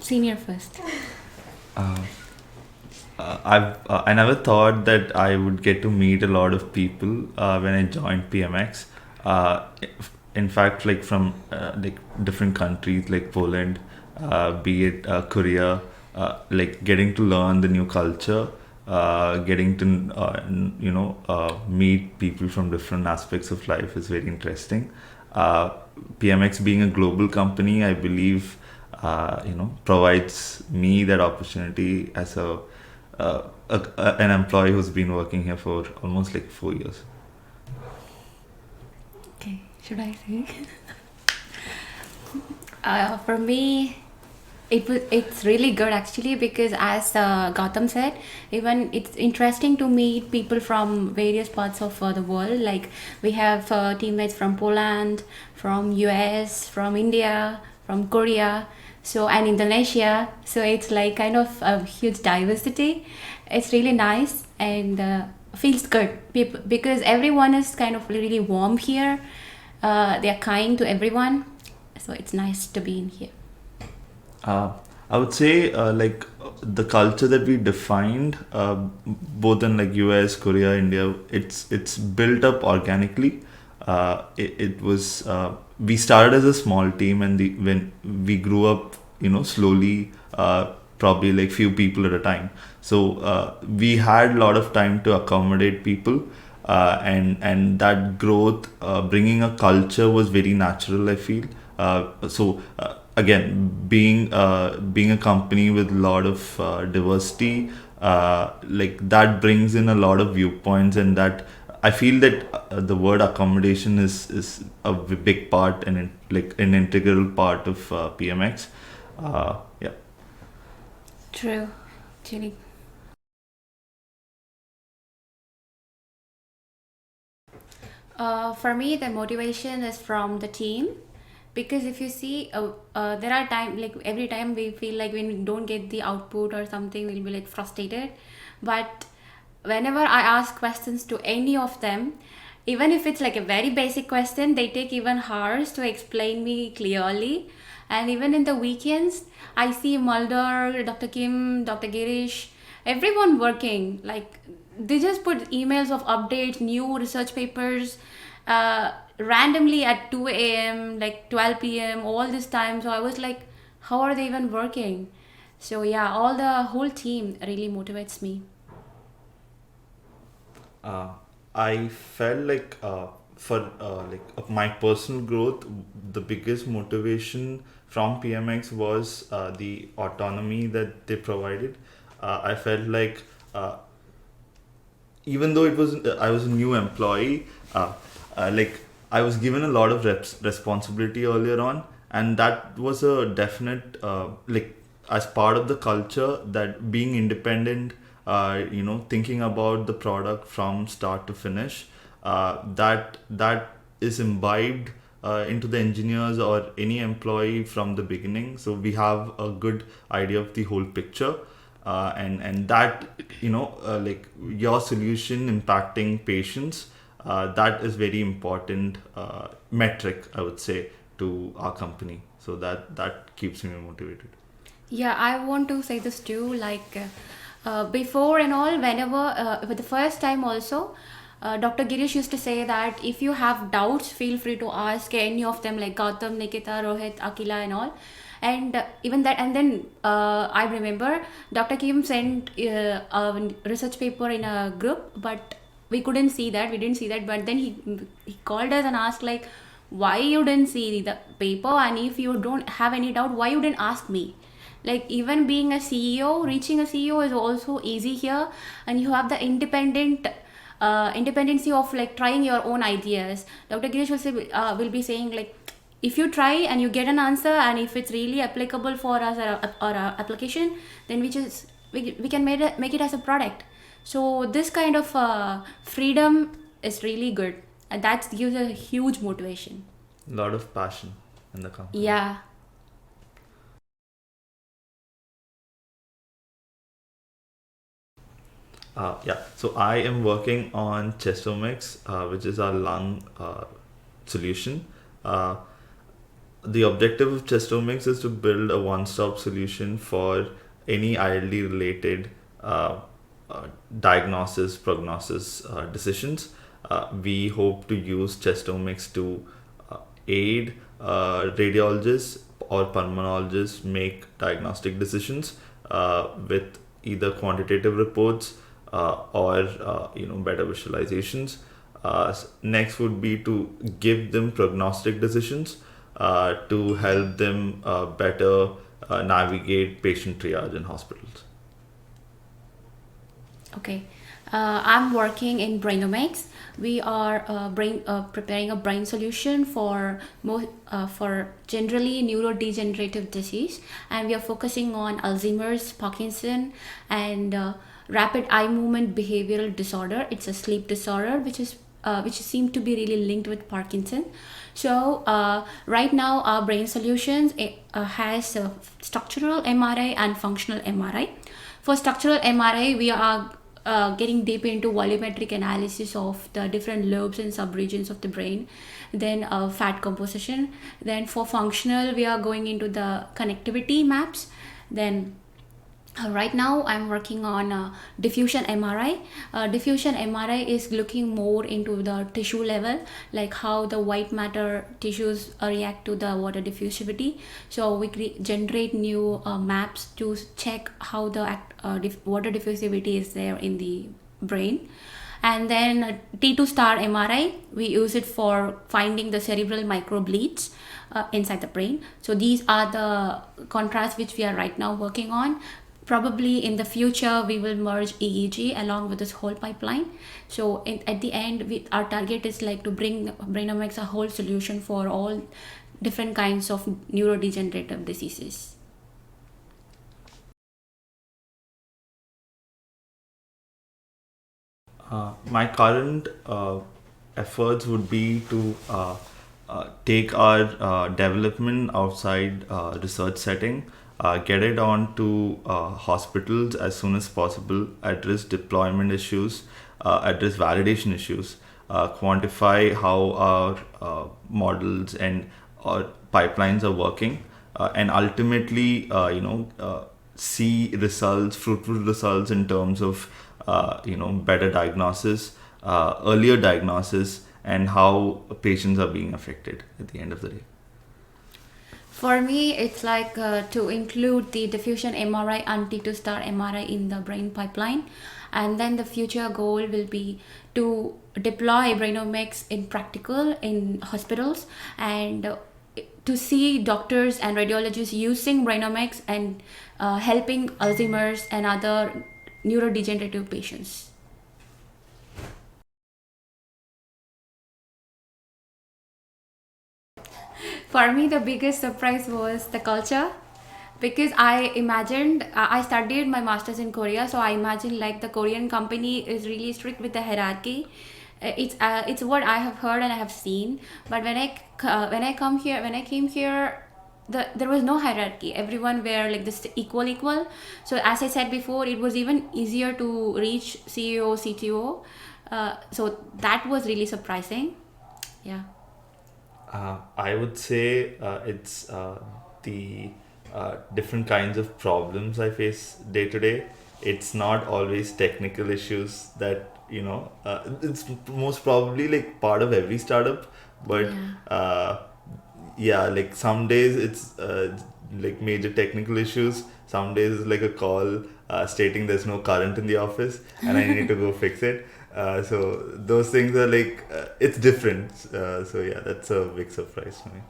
Senior first. Uh, I never thought that I would get to meet a lot of people when I joined PMX. Uh, in fact, like from like different countries like Poland, be it Korea, like getting to learn the new culture, getting to meet people from different aspects of life is very interesting. Uh, PMX being a global company, I believe, provides me that opportunity as an employee who's been working here for almost like 4 years. Okay, should I say? For me, it's really good actually, because as Gautham said, even it's interesting to meet people from various parts of the world. Like we have teammates from Poland, from US, from India, from Korea, so and Indonesia. So it's like kind of a huge diversity. It's really nice and feels good because everyone is kind of really warm here. They are kind to everyone, so it's nice to be in here. Uh, I would say the culture that we defined, both in like US, Korea, India, it's built up organically. It was we started as a small team, and when we grew up, slowly, probably like few people at a time. So we had a lot of time to accommodate people, and that growth, bringing a culture was very natural, I feel. Again, being a company with a lot of diversity, like that brings in a lot of viewpoints, and that I feel that the word accommodation is a big part and like an integral part of PMX. Yeah. True, actually. For me, the motivation is from the team, because if you see, there are time like every time we feel like when we don't get the output or something, we'll be like frustrated. But whenever I ask questions to any of them, even if it's like a very basic question, they take even hours to explain me clearly. And even in the weekends, I see Mulder, Dr. Kim, Dr. Girish, everyone working. Like they just put emails of updates, new research papers, randomly at 2 a.m., like 12 p.m., all this time. So I was like, how are they even working? So yeah, all the whole team really motivates me. uh, I felt like for my personal growth, the biggest motivation from PMX was the autonomy that they provided. I felt like even though it was I was a new employee, like I was given a lot of responsibility earlier on, and that was a definite like as part of the culture, that being independent, thinking about the product from start to finish, that is imbibed into the engineers or any employee from the beginning. So we have a good idea of the whole picture, and that like your solution impacting patients, that is very important metric, I would say, to our company. So that keeps me motivated. Yeah, I want to say this too. Like before and all, whenever for the first time also, Dr. Girish used to say that if you have doubts, feel free to ask any of them, like Gautham, Nikita, Rohit, Akila, and all. And even that, and then I remember Dr. Kim sent a research paper in a group, but we couldn't see that. We didn't see that. But then he called us and asked like, why you didn't see the paper, and if you don't have any doubt, why you didn't ask me? Like even being a CEO, reaching a CEO is also easy here, and you have the independency of like trying your own ideas. Dr. Girish will be saying like, if you try and you get an answer, and if it's really applicable for us or a application, then we can make it as a product. So this kind of freedom is really good, and that gives a huge motivation. A lot of passion in the company. Yeah. Yeah, so I am working on Chestomex, which is our lung solution. Uh, The objective of Chestomics is to build a one-stop solution for any ILD related uh, diagnosis, prognosis decisions. We hope to use Chestomics to aid radiologists or pulmonologists make diagnostic decisions with either quantitative reports or better visualizations. Next would be to give them prognostic decisions to help them better navigate patient triage in hospitals. Okay. I'm working in Brainomics. We are preparing a brain solution for generally neurodegenerative disease, and we are focusing on Alzheimer's, Parkinson, and rapid eye movement behavioral disorder. It's a sleep disorder which seem to be really linked with Parkinson. So right now our brain solutions has structural MRI and functional MRI. For structural MRI, we are getting deep into volumetric analysis of the different lobes and subregions of the brain, then fat composition. Then for functional, we are going into the connectivity maps. Then right now I'm working on diffusion MRI. Diffusion MRI is looking more into the tissue level, like how the white matter tissues react to the water diffusivity. So we generate new maps to check how the water diffusivity is there in the brain. And then T2 star MRI, we use it for finding the cerebral microbleeds inside the brain. So these are the contrasts which we are right now working on. Probably in the future we will merge EEG along with this whole pipeline. So at the end, our target is like to bring Brainomics a whole solution for all different kinds of neurodegenerative diseases. My current efforts would be to take our development outside research setting, get it onto hospitals as soon as possible, address deployment issues, address validation issues, quantify how our models and our pipelines are working, and ultimately, see results, fruitful results in terms of better diagnosis, earlier diagnosis, and how patients are being affected at the end of the day. For me, it's like to include the diffusion MRI and T2 star MRI in the brain pipeline. And then the future goal will be to deploy Brainomics in practical in hospitals, and to see doctors and radiologists using Brainomics and helping Alzheimer's and other neurodegenerative patients. For me, the biggest surprise was the culture, because I studied my masters in Korea, so I imagined like the Korean company is really strict with the hierarchy. It's what I have heard and I have seen. But when I came here, there was no hierarchy. Everyone were like this equal. So as I said before, it was even easier to reach CEO, CTO. So that was really surprising. Yeah. I would say it's the different kinds of problems I face day to day. It's not always technical issues that, it's most probably like part of every startup, but Yeah. yeah, like some days it's like major technical issues. Some days it's like a call stating there's no current in the office and I need to go fix it. So those things are like it's different. So yeah, that's a big surprise for me.